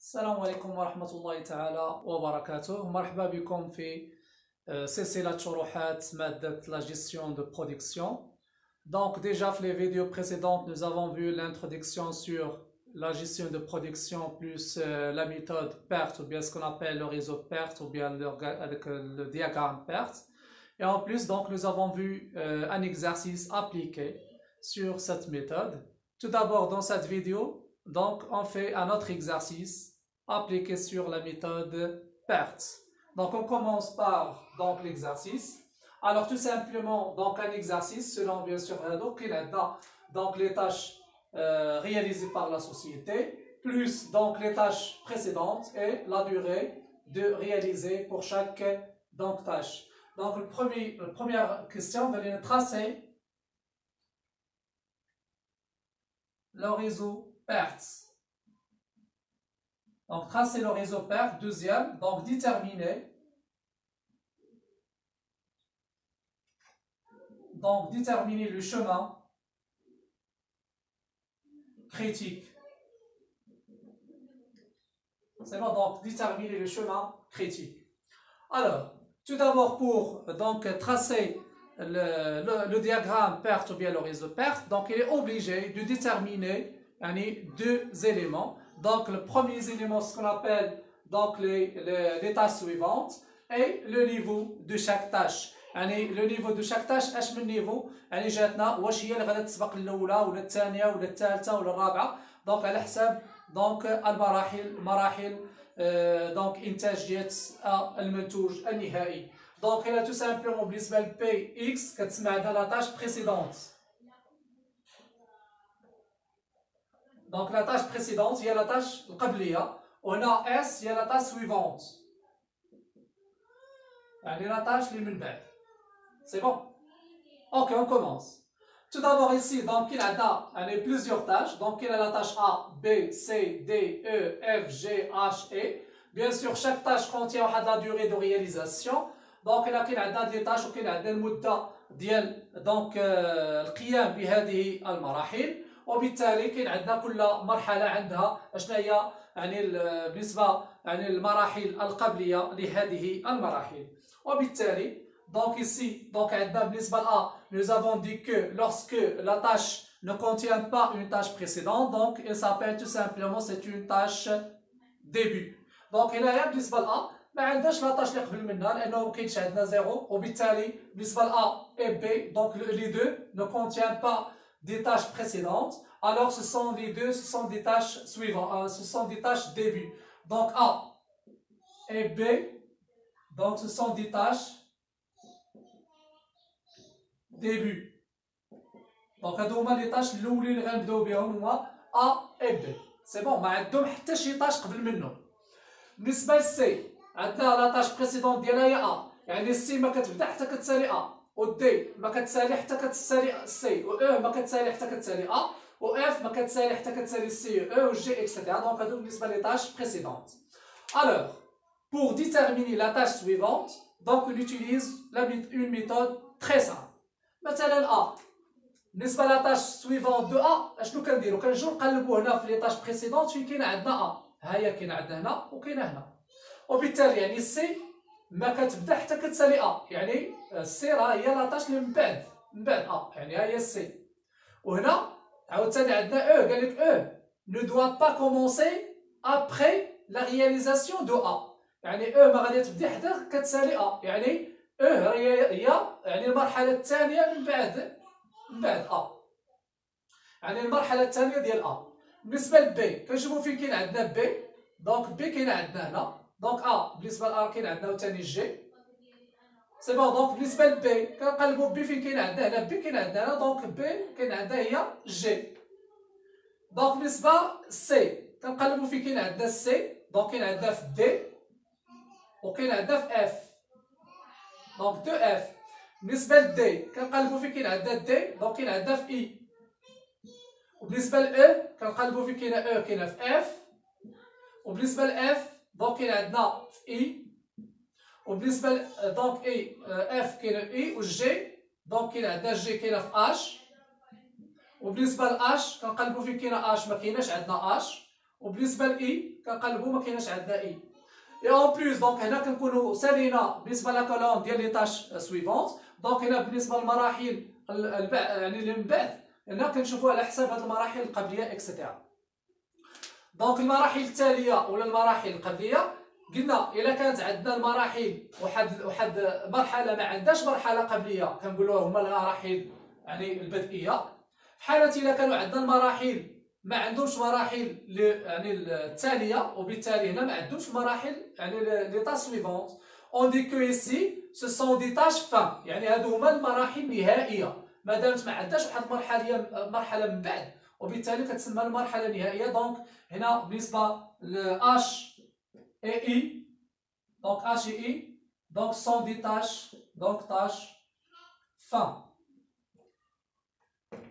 السلام عليكم ورحمة الله تعالى وبركاته. مرحبا بكم في سلسلة شروحات مادة la gestion de production. Donc déjà les vidéos précédentes nous avons vu l'introduction sur la gestion de production plus la méthode PERT ou bien ce qu'on appelle le réseau PERT ou bien le diagramme PERT. Et en plus donc nous avons vu un exercice appliqué sur cette méthode. Tout d'abord dans cette vidéo donc on fait un autre exercice appliqué sur la méthode PERT. Donc on commence par donc l'exercice. Alors tout simplement donc un exercice selon bien sûr donc les tâches réalisées par la société plus donc les tâches précédentes et la durée de réaliser pour chaque donc tâche. Donc la première question va être tracer le réseau PERT. Donc, tracer le réseau PERT. Deuxième, donc déterminer le chemin critique. C'est bon, donc déterminer le chemin critique. Alors, tout d'abord pour donc tracer le diagramme PERT ou bien le réseau PERT, donc il est obligé de déterminer deux éléments. Donc le premier élément, ce qu'on appelle donc les tâches suivantes et le niveau de chaque tâche. le niveau de chaque tâche اش من نيفو جاتنا واش هي اللي غادا تسبق الاولى ولا الثانيه ولا الثالثه ولا الرابعه دونك على حساب دونك مراحل دونك انتاجيه المنتوج النهائي. دونك هنا تو سامبلومون بالنسبه ل بي اكس كتسمى عندنا لا تاش بريسيدونت. Donc la tâche précédente, il y a la tâche القبلية وهنا S il y a la tâche suivante. يعني la tâche اللي من بعد. C'est bon? Ok, on commence. Tout d'abord ici, donc il y a plusieurs tâches. Donc il y a la tâche A, B, C, D, E, F, G, H, E. Bien sûr, chaque tâche contient la durée de réalisation. Donc il y a des tâches وكاين عندنا المدة ديال donc القيام بهذه المراحل. وبالتالي كاين عندنا كل مرحله عندها شنو هي بالنسبه المراحل القبليه لهذه المراحل. وبالتالي donc ici donc عندنا بالنسبه ل nous avons dit que lorsque la tâche ne contient pas une tâche précédente donc elle s'appelle tout simplement c'est une tâche début. donc هنايا بالنسبه ل ما عندناش لا تاش اللي قبل منها لانه ما كاينش عندنا زيرو. وبالتالي بالنسبه ل A et B donc les deux ne contiennent pas des tâches précédentes, alors ce sont les deux, ce sont des tâches suivantes, ce sont des tâches début. Donc A et B, donc ce sont des tâches début. Donc هادو هما les tâches الاولين اللي غنبداو بهم هما A et B. C'est bon, ما عندهم حتى شي تاش قبل منهم. بالنسبه للسي عندنا لا تاش بريسيدونت ديالها هي A، يعني السي ما كتبدا حتى كتسالي A. و دي ما كتسالي حتى كتسالي سي، و او ما كتسالي حتى كتسالي ا، و اف ما كتسالي حتى كتسالي سي او جي اكسترا. دونك هادو بالنسبه لي تاش بريسيدونت. Alors pour déterminer la tâche suivante donc on utilise une méthode très simple. مثلا ا بالنسبه لا تاش سويفونت دو ا اشنو كنديرو؟ كنجيو نقلبو هنا في لي تاش بريسيدونت فين كاين عندنا ا، ها هي كاين عندنا هنا وكاينه هنا. وبالتالي يعني سي ما كتبدا حتى كتسالي ا، يعني السي راه هي لاطاش اللي من بعد ا، يعني ها هي السي. وهنا عاوتاني عندنا او، قال لك او ne doit pas commencer après la réalisation de a، يعني او ما غادي تبدا حتى كتسالي ا، يعني او هي يعني المرحله الثانيه من بعد ا، يعني المرحله الثانيه ديال ا. بالنسبه لبي كنشوفوا فين كاين عندنا بي، دونك بي كاين عندنا هنا. دونك ا بالنسبه لار كاين عندنا ثاني جي. سي بون. دونك بالنسبه لبي كنقلبوا بي فين كاين عندنا هنا، بي كاين عندنا هنا، دونك بي كاين عندها هي جي. دونك بالنسبه سي كنقلبوا فين كاين عندنا سي، دونك كاين عندنا في دي وكاين عندنا في اف، دونك دو اف. بالنسبه لدي كنقلبوا فين كاين عندنا دي، دونك كاين عندنا في اي. وبالنسبه لاو كنقلبوا فين كاينه او، كاينه في اف. وبالنسبه لاف دونك كاين عندنا في اي. وبالنسبه دونك اي اف كاينه اي، والجي دونك كاين عندنا جي كاينه في اش. وبالنسبه لاش كنقلبوا فين كاينه اش، ما كايناش عندنا اش. وبالنسبه لاي كنقلبوا ما كايناش عندنا اي. اي اون بليس دونك هنا كنكونوا سالينا بالنسبه لا كولون ديال لي طاش سويفونت. دونك هنا بالنسبه للمراحل يعني اللي من بعد هنا كنشوفوا على حساب هاد المراحل القبليه اكسيتيرا. دونك المراحل التاليه ولا المراحل القبليه قلنا الا كانت عندنا المراحل واحد مرحله ما عندهاش مرحله قبليه كنقولوا هما المراحل يعني البدئيه. في حاله الا كانوا عندنا المراحل ما عندهمش مراحل يعني التاليه وبالتالي هنا ما عندهمش مراحل يعني لي طاش سويفونت اون دي كو ايسي سو سون دي طاش فان يعني هادو هما المراحل النهائيه ما دامت ما عندهاش واحد مرحله من بعد وبالتالي كتسمى المرحله النهائيه. دونك هنا بالنسبه ل اش اي اي دونك اش اي اي دونك سون دي طاش دونك طاش فان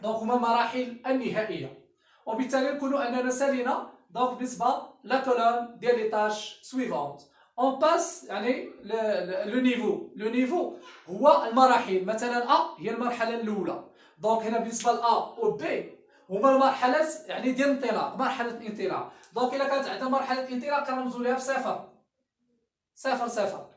دونك هما المراحل النهائيه وبالتالي نكونوا اننا سالينا. دونك بالنسبه لا كولون ديال لي طاش سويفونت اون باس يعني لو نيفو هو المراحل. مثلا ا هي المرحله الاولى. دونك هنا بالنسبه ل ا و بي هما المرحلات يعني ديال الانطلاق مرحله الانطلاق. دونك الا كانت عندنا مرحله الانطلاق كنرمزوا ليها بصفر صفر صفر.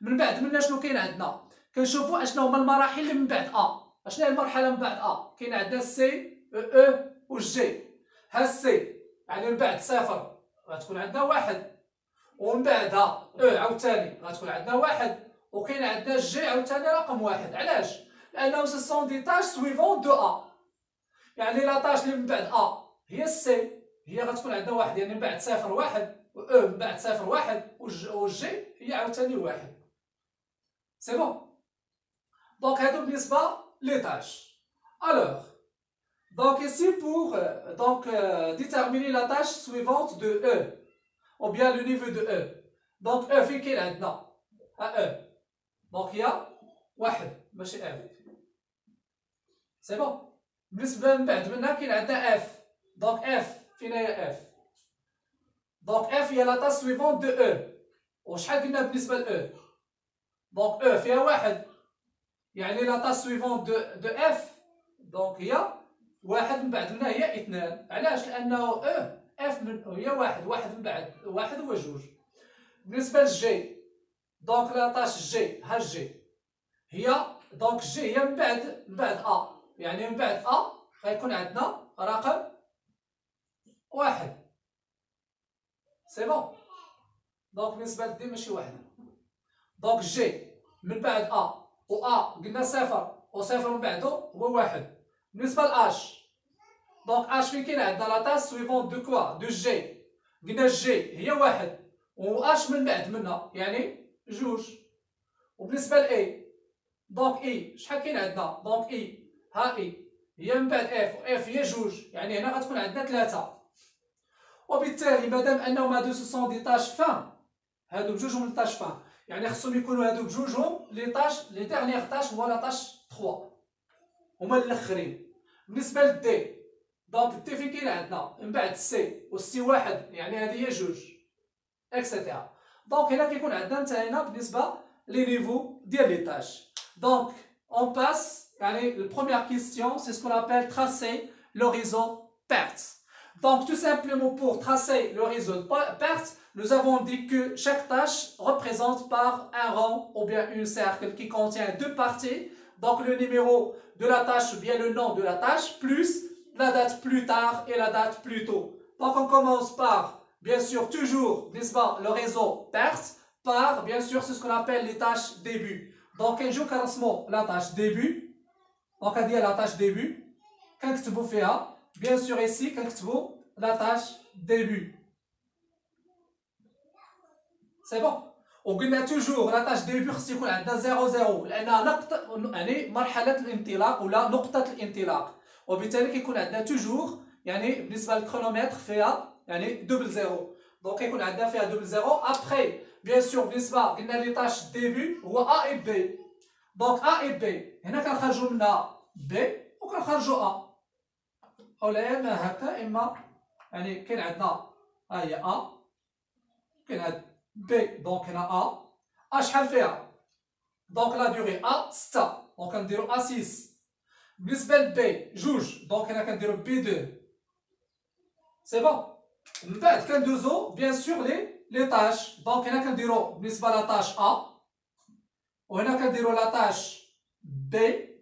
من بعد منا شنو كاين عندنا كنشوفوا اشنو هما المراحل اللي من بعد ا. اشنو هي المرحله من بعد ا؟ كاين عندنا سي او و جي. ها سي يعني من بعد صفر غتكون عندنا واحد ومن بعدها او عاوتاني غتكون عندنا واحد وكاين عندنا جي عاوتاني رقم واحد. علاش؟ لانه سو سون دي طاش سويفون دو ا يعني لا طاش اللي من بعد ا هي السي هي غتكون عندنا واحد يعني من بعد صفر واحد و او من بعد صفر واحد و جي هي عاوتاني واحد. سي بون. دونك هادو بالنسبه لي طاش. الوغ donc ici pour déterminer la tâche suivante de E ou bien le niveau de E. Donc E فين كاين عندنا E donc هي واحد ماشي F. سي بون. بالنسبه من بعد منها كاين عندنا F donc F فين هي F donc F هي la tâche suivante de E. وشحال قلنا بالنسبه ل E donc E فيها واحد يعني la tâche suivante de F donc هي واحد من بعد منها هي اثنان. علاش؟ لانه اف من هي واحد من بعد واحد هو جوج. بالنسبه للجي دونك لا طاش جي ها جي هي دونك جي هي من بعد ا يعني من بعد ا غيكون عندنا رقم واحد. سي بون. دونك بالنسبه لدي ماشي واحد دونك جي من بعد ا و ا قلنا صفر وصفر من بعده هو واحد. بالنسبه لاش دونك اش فين كاين عندنا لا طاش سويفون دو كوا دو جي قلنا جي هي واحد و اش من بعد منها يعني جوج. وبالنسبه لاي دونك اي شحال كاين عندنا دونك اي ها اي هي من بعد اف و اف هي جوج يعني هنا غتكون عندنا ثلاثه. وبالتالي مادام انهم هادو سون دي طاش فان هادو بجوجهم لي طاش فان يعني خصهم يكونوا هادو بجوجهم لي طاش لي ديرنيير طاش هو لا طاش 3 هما الاخرين. بالنسبه للدي دونك الدي فين كاين عندنا من بعد السي والسي واحد يعني هذه هي جوج اكسيتيرا. دونك هنا كيكون عندنا انتهينا بالنسبه لي نيفو ديال لي طاش. دونك اون باس يعني البروميير كيستيون سي سكون ابل تراسي لو ريزو PERT. Donc tout simplement pour tracer le réseau de PERT, nous avons dit que chaque tâche représente par un rang ou bien un cercle qui contient deux parties. Donc le numéro de la tâche ou bien le nom de la tâche plus la date plus tard et la date plus tôt. Donc on commence par, bien sûr, toujours, n'est-ce pas, le réseau PERT, par, bien sûr, c'est ce qu'on appelle les tâches début. Donc un jour commencement la tâche début. Donc on dit la tâche début. Quand tu fais bien sûr ici quand tu la tâche début. C'est bon. وقلنا توجور لا طاش ديبي خص يكون عندنا 0 لانها نقطه يعني مرحله الانطلاق ولا نقطه الانطلاق وبالتالي كيكون عندنا توجور يعني بالنسبه للكرونومتر فيها يعني دوبل زيرو دونك كيكون عندنا فيها دوبل زيرو. ابخي بيان سور بالنسبه قلنا لي طاش ديبي هو ا اي بي دونك ا اي بي هنا كنخرجوا منها بي وكنخرجوا ا اولا اما هكا اما يعني كاين عندنا ها هي ا كاين هاد بي دونك هنا ا شحال فيها دونك لا دوغي ا 6 دونك كنديرو ا 6. بالنسبه لبي جوج دونك هنا كنديرو بي 2. سي بون. ومن بعد كندوزو بيان سور لي طاش. دونك هنا كنديرو بالنسبه لا طاش ا، وهنا كنديرو لا طاش بي،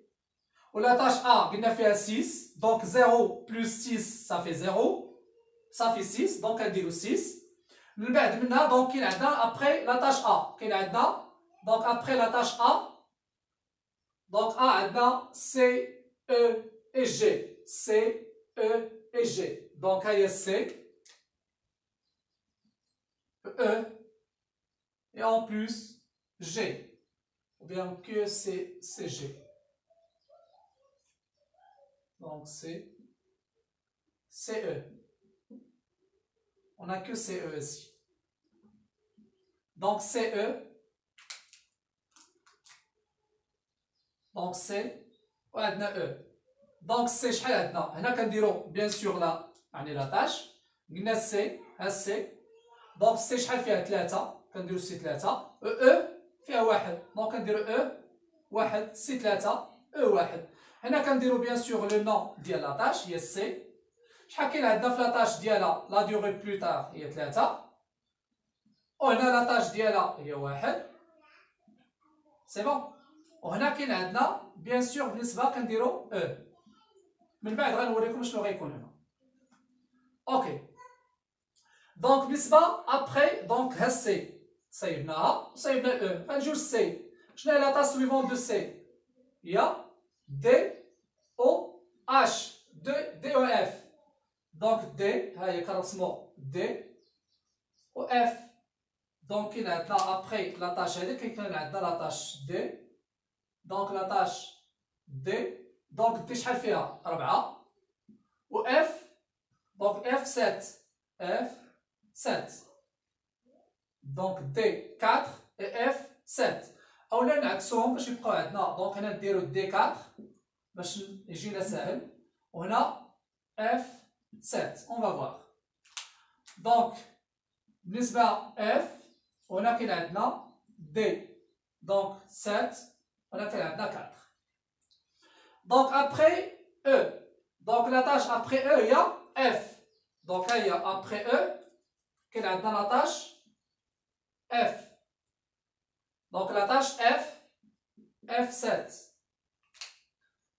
ولا طاش ا قلنا فيها 6 دونك 0 بلس 6 صافي 0 صافي 6 دونك كنديرو 6. من بعد منها دونك كاين عندنا ابخي لا طاش ا، كاين عندنا دونك ابخي لا طاش ا دونك ا عندنا سي او اي جي، سي او اي جي. دونك ها هي سي E et en plus G, ou bien que c'est G. Donc c'est E. On n'a que CE ici. Donc CE. Donc c'est وعندنا E. Donc c'est شحال عندنا؟ هنا كنديرو bien sûr لا يعني لا طاش، قلنا سي ها سي. دونك سي شحال فيها 3 كنديرو سي 3 او فيها 1 دونك كنديرو او 1 سي 3 او 1. هنا كنديرو بيان سور لو نون ديال لاطاش هي سي. شحال كاين عندنا في لاطاش ديالها لا ديوغي بلو طار هي 3 وهنا لاطاش ديالها هي 1 سي بون. وهنا كاين عندنا بيان سور بالنسبه كنديرو او. من بعد غنوريكم شنو غيكون هنا. اوكي دونك بالنسبه ابخي دونك ها سي صايبناها وصايبنا او. غنجيو للسي. شنو هي لاطاش سويفون دو سي؟ هي دي او اش دي او اف. دونك دي ها هي كنرسمو دي و اف. دونك كاين عندنا ابخي لاطاش هذيك كاين عندنا لاطاش دي. دونك لاطاش دي دونك دي شحال فيها 4 و اف دونك اف 7 اف 7 دونك دي 4 et اف 7. اولا نعكسوهم باش يبقاو عندنا. دونك هنا نديرو دي 4 باش يجينا ساهل وهنا اف 7 on va voir. دونك بالنسبه اف وهنا كاين عندنا دي دونك 7 وهنا كاين عندنا 4. دونك ابخي او دونك لا طاش ابخي او هي اف. دونك ها هي ابخي او كاين عندنا لاطاش اف. دونك لاطاش اف اف 7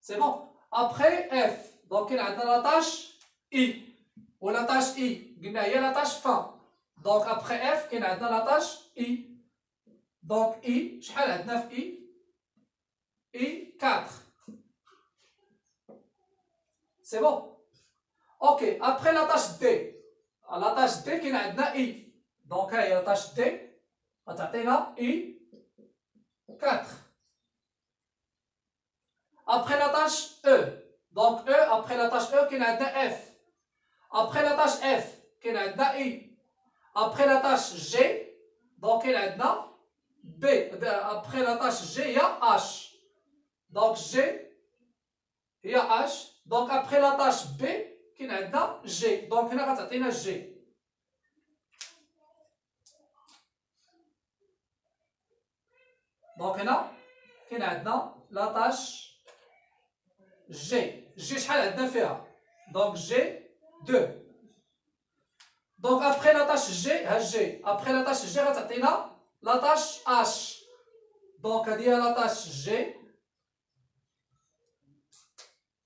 سي بون. ابخي اف دونك كاين عندنا لاطاش اي ولاطاش اي قلنا هي لاطاش فا. دونك ابخي اف كاين عندنا لاطاش اي. دونك اي شحال عندنا في اي 4 سي بون. اوكي ابخي لاطاش دي لاطاش دي كاين عندنا اي. دونك ها هي لاطاش دي غتعطينا اي 4. ابخي لاطاش او دونك او ابخي لاطاش او كاين عندنا اف. ابخي لاطاش اف كاين عندنا اي. ابخي لاطاش جي دونك كاين عندنا بي. ابخي لاطاش جي هي اش. دونك جي هي اش. دونك ابخي لاطاش بي كاين عندنا جي. دونك هنا غتعطينا جي. دونك هنا كاين عندنا لاطاش جي. جي شحال عندنا فيها؟ دونك جي 2. دونك ابخي لاطاش جي ها جي ابخي لاطاش جي غتعطينا لاطاش اش. دونك هادي هي لاطاش جي.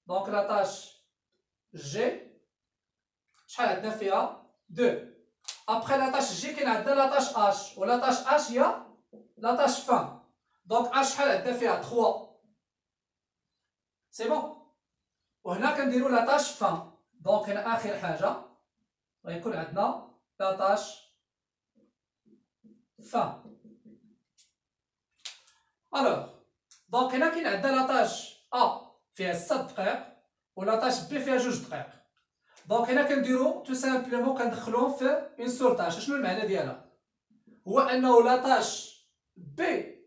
دونك لاطاش جي شحال عندنا فيها 2. ابخي لاطاش جي كاين عندنا لاطاش اش ولاطاش اش هي لاطاش فان. دونك اش شحال عندنا فيها 3 سي بون. وهنا كنديرو لاطاش فان. دونك هنا اخر حاجه غيكون عندنا لاطاش فان. الوغ دونك هنا كاين عندنا لاطاش ا فيها 6 دقائق ولاطاش بي فيها 2 دقائق. دونك هنا كنديرو تو سامبلومون كندخلوهم في اون سول طاش. شنو المعنى ديالها؟ هو انه لاطاش بي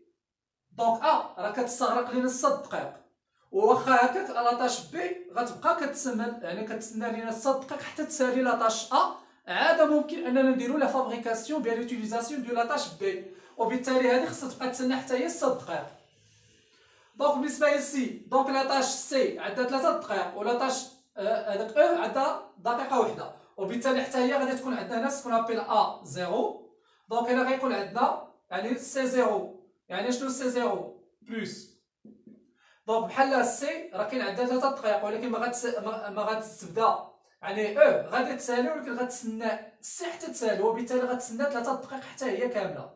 دونك ا راه كتستغرق لينا 6 دقائق وواخا هكاك لاطاش بي غتبقى كتسنى يعني كتسنى لينا 6 دقائق حتى تسالي لاطاش ا. عاد ممكن اننا نديرو لا فابريكاسيون بيان لوتيليزاسيون دو لاطاش بي وبالتالي هذه خصها تبقى تسنى حتى هي 6 دقائق. دونك بالنسبه لسي دونك لاطاش سي عندها 3 دقائق ولاطاش هذاك او عندها دقيقه واحده وبالتالي حتى هي غادي تكون عندنا هنا سكون ابيل ا 0. دونك هنا غيكون عندنا يعني سي 0. يعني شنو سي 0 بلس؟ دونك بحال سي راه كاين عندها 3 دقائق، ولكن ما غتبدا يعني غادي تسالي، ولكن غتسنى سي حتى تسالي، وبالتالي غتسنى 3 دقائق حتى هي كامله.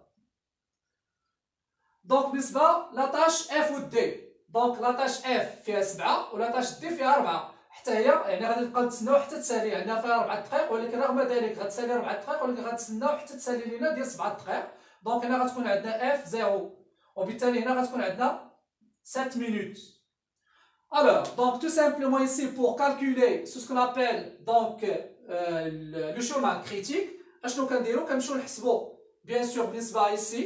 دونك بالنسبه لاطاش اف و دي، دونك لاطاش اف فيها 7 ولاطاش دي فيها 4، حتى هي يعني غادي نبقاو نتسناو حتى تسالي، عندنا فيها 4 دقائق، ولكن رغم ذلك غتسالي 4 دقائق، ولكن غتسناو حتى تسالي لينا ديال 7 دقائق. دونك هنا غتكون عندنا اف 0، وبالتالي هنا غتكون عندنا 7 minutes. Alors, donc tout simplement ici pour calculer ce qu'on appelle donc le chemin critique, اشنو كنديرو؟ كنمشيو نحسبوا bien sûr بالنسبه ici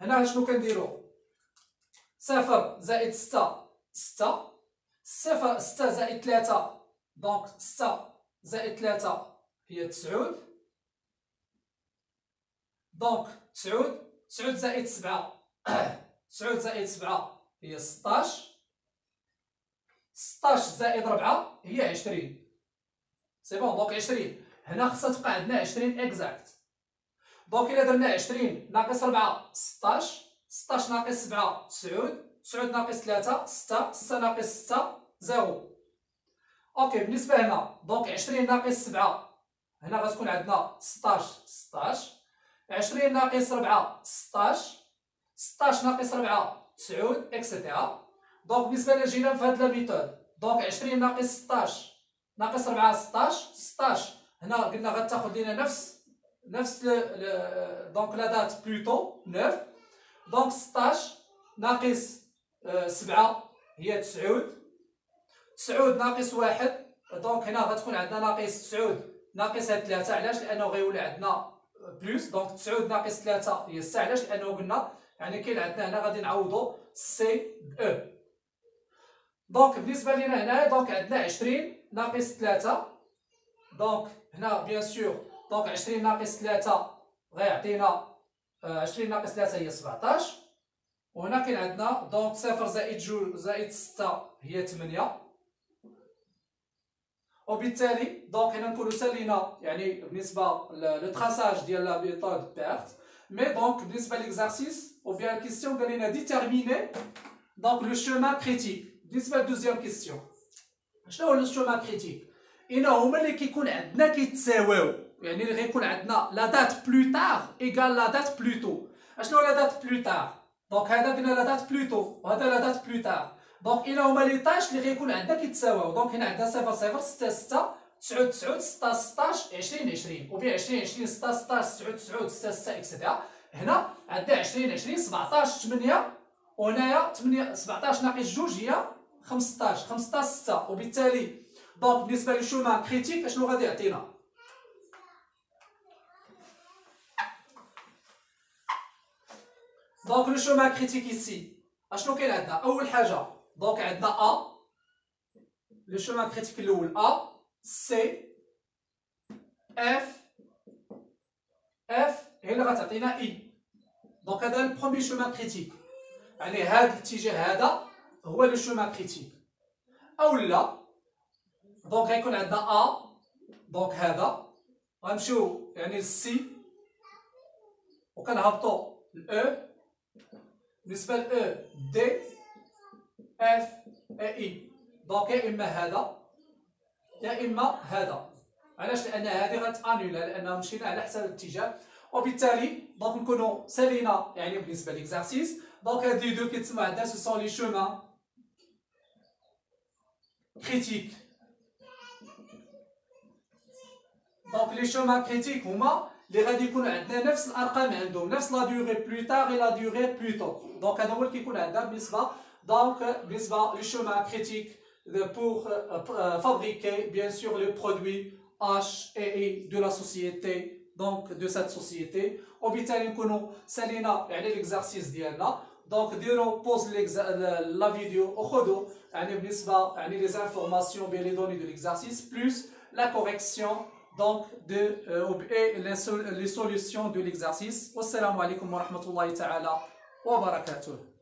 هنا شنو كنديرو؟ 0 زائد 6 6 0 6 زائد 3 دونك 6 زائد 3 هي 9. دونك 9 زائد 7 9 زائد 7 هي 16. 16 زائد 4 هي 20. سي بون. دونك 20 هنا خصها تبقى عندنا 20 اكزاكت. دونك الا درنا 20 ناقص 4 16، 16 ناقص 7 9، 9 ناقص 3 6، 6 ناقص 6 0. اوكي بالنسبه هنا دونك 20 ناقص 7 هنا غتكون عندنا 16 16. 20 ناقص 4 16، 16 ناقص 4 9 اكسيتيرا. دونك بالنسبه لنا جينا في هاد لا ميثود، دونك 20 ناقص 16 ناقص 4 16. 16 هنا قلنا غتاخذ لينا نفس دونك لا دات بلوتو 9. دونك 16 ناقص 7 هي 9. 9 ناقص 1 دونك هنا غتكون عندنا ناقص 9 ناقص هاد 3. علاش؟ لانه غيولي عندنا بلس. دونك 9 ناقص 3 هي 6. علاش؟ لانه قلنا يعني كاين عندنا هنا غادي نعوضو سي او. دونك بالنسبه لينا هنا دونك عندنا 20 ناقص 3. دونك هنا بيان سور دونك 20 ناقص 3 غيعطينا 20 ناقص 3 هي 17. وهنا كاين عندنا دونك 0 زائد 2 زائد 6 هي 8. وبالتالي دونك هنا نكونوا سالينا يعني بالنسبه لو تراساج ديال لا ميثود بيرت. مي دونك بالنسبه ليكزارسيس او بيان الكيستيون قال لنا ديتيرميني دونك لو شومان كريتيك. بالنسبه لدوزيام كيستيون شنو هو لو شومان كريتيك؟ إنا هما اللي كيكون عندنا كيتساواو، يعني اللي غيكون عندنا لا دات بلو تار ايكال لا دات بلو تو. اشنو لا دات بلو تار؟ دونك هذا قلنا لا دات بلو تو وهذا لا دات بلو تار. دونك إنا هما لي طاش اللي غيكون عندنا كيتساواو. دونك هنا عندنا 0 0 6 6 9 9 6 16 20 20 وبين 20 20 6 16 9 9 6 6 اكسيتيرا. هنا عندنا 20 20 17 8 وهنايا 8 17 ناقص 2 هي 15 15 6. وبالتالي دونك بالنسبه للشومان كريتيك اشنو غادي يعطينا؟ دونك لو شومان كريتيك ايسي اشنو كاين عندنا؟ اول حاجه دونك عندنا ا، لو شومان كريتيك الاول ا سي اف هي اللي غتعطينا اي. دونك هذا البروميي شومان كريتيك، يعني هذا الاتجاه هذا هو لو شومان كريتيك. اولا دونك غيكون عندنا ا، دونك هذا غنمشيو يعني للسي وكنهبطو لاو. بالنسبه لاو دي اف اي. دونك يا اما هذا يا اما هذا. علاش؟ لان هذه غتانولا لان مشينا على حسب الاتجاه. وبالتالي دونك نكونوا سالينا يعني بالنسبه ليكزارسيس. دونك هاد لي دو كيتسموا عندنا سو سون لي شومان كريتيك. دونك لي شومان كريتيك هما اللي غادي يكونوا عندنا نفس الارقام عندهم نفس لا ديوغي بلو تار اي لا ديوغي بلو تو. دونك هذا هو اللي كيكون عندنا بالنسبه دونك بالنسبه لي شومان كريتيك pour fabriquer bien sûr le produit H et I de la société, donc de cette société. وبالتالي نكونوا سالينا يعني ليكزارسيس ديالنا. دونك ديروا بوز لا فيديو وخذوا يعني بالنسبه يعني لي زانفورماسيون بين لي دوني دو ليكزارسيس بلس لا كوريكسيون donc et les solutions de l'exercice. Wassalamu alaikum wa rahmatullahi ta'ala wa barakatuh.